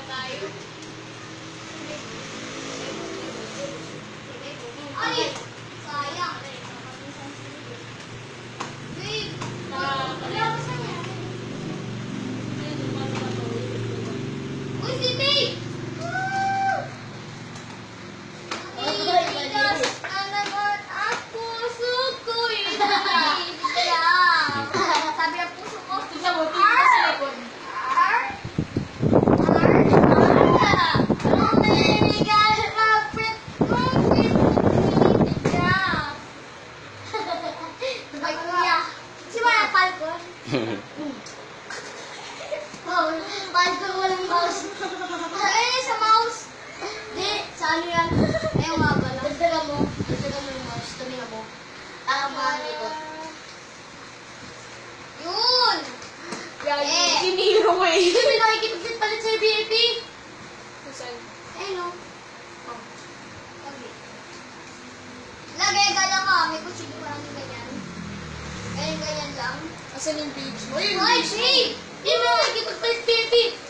tayo. Ay! Sayang. Babe! Wala ko sa niya. Uy, si Babe! Inigas na naman ang puso ko'y naiiyak. Sabi ang puso ko, Tignan mo, tignan mo sa likod. Walang mouse. Ay, sa mouse. Di, sa ano yan? Ayaw nga pala. Dagdagan mo yung mouse. Tumingin mo. Tama dito. Yun! Siniro mo eh. Hindi mo nakikipagpit palit sa BFP. Saan? Eh, no? Oh. Okay. Lagay ka lang ka. May kutsili parang ganyan. Ganyan lang. Asan yung page mo? Ay, Shay! Hindi mo nakikipagpalit BFP.